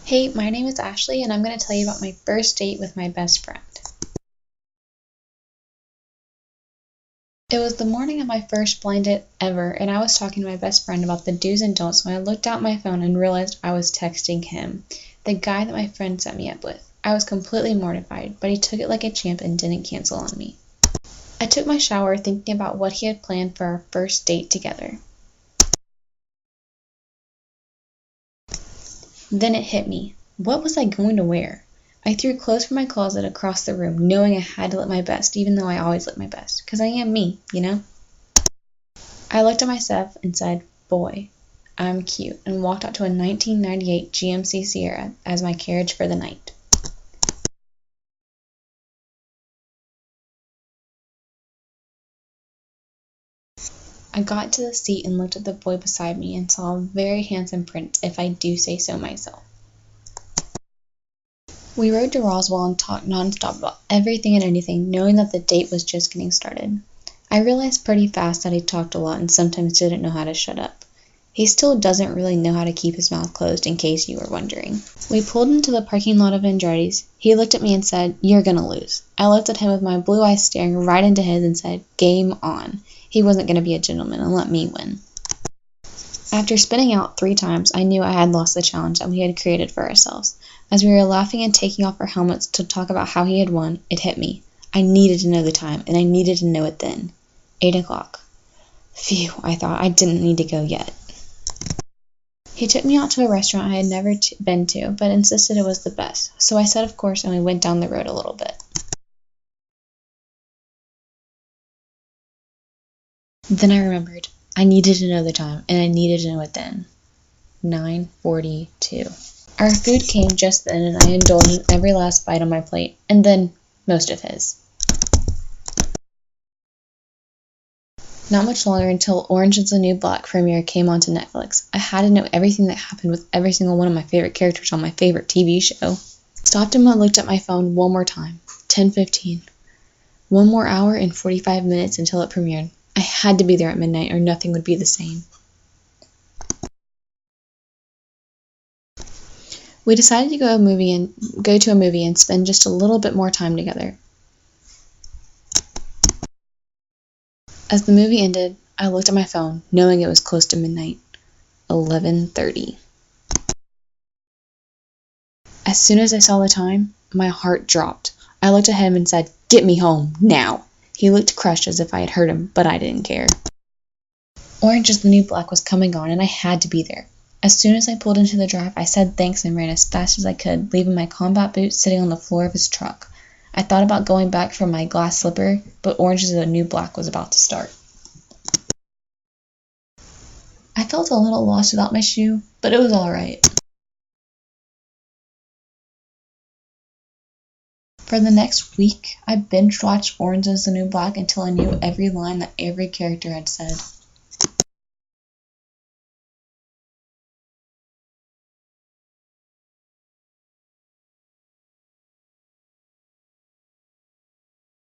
Hey, my name is Ashley, and I'm going to tell you about my first date with my best friend. It was the morning of my first blind date ever, and I was talking to my best friend about the do's and don'ts when I looked at my phone and realized I was texting him, the guy that my friend set me up with. I was completely mortified, but he took it like a champ and didn't cancel on me. I took my shower thinking about what he had planned for our first date together. Then it hit me. What was I going to wear? I threw clothes from my closet across the room, knowing I had to look my best, even though I always look my best, because I am me, you know? I looked at myself and said, boy, I'm cute, and walked out to a 1998 GMC Sierra as my carriage for the night. I got to the seat and looked at the boy beside me and saw a very handsome prince, if I do say so myself. We rode to Roswell and talked nonstop about everything and anything, knowing that the date was just getting started. I realized pretty fast that he talked a lot and sometimes didn't know how to shut up. He still doesn't really know how to keep his mouth closed, in case you were wondering. We pulled into the parking lot of Andretti's. He looked at me and said, "You're gonna lose." I looked at him with my blue eyes staring right into his and said, "Game on." He wasn't gonna be a gentleman and let me win. After spinning out 3 times, I knew I had lost the challenge that we had created for ourselves. As we were laughing and taking off our helmets to talk about how he had won, it hit me. I needed to know the time, and I needed to know it then. 8 o'clock. Phew, I thought, I didn't need to go yet. He took me out to a restaurant I had never been to, but insisted it was the best, so I said of course, and we went down the road a little bit. Then I remembered. I needed to know the time, and I needed to know it then. 9:42. Our food came just then, and I indulged in every last bite on my plate, and then most of his. Not much longer until Orange is the New Black premiere came onto Netflix. I had to know everything that happened with every single one of my favorite characters on my favorite TV show. Stopped and looked at my phone one more time. 10:15. One more hour and 45 minutes until it premiered. I had to be there at midnight or nothing would be the same. We decided to go to a movie and spend just a little bit more time together. As the movie ended, I looked at my phone, knowing it was close to midnight. 11:30. As soon as I saw the time, my heart dropped. I looked at him and said, "Get me home, now." He looked crushed as if I had hurt him, but I didn't care. Orange is the New Black was coming on, and I had to be there. As soon as I pulled into the drive, I said thanks and ran as fast as I could, leaving my combat boots sitting on the floor of his truck. I thought about going back for my glass slipper, but Orange is the New Black was about to start. I felt a little lost without my shoe, but it was alright. For the next week, I binge-watched Orange is the New Black until I knew every line that every character had said.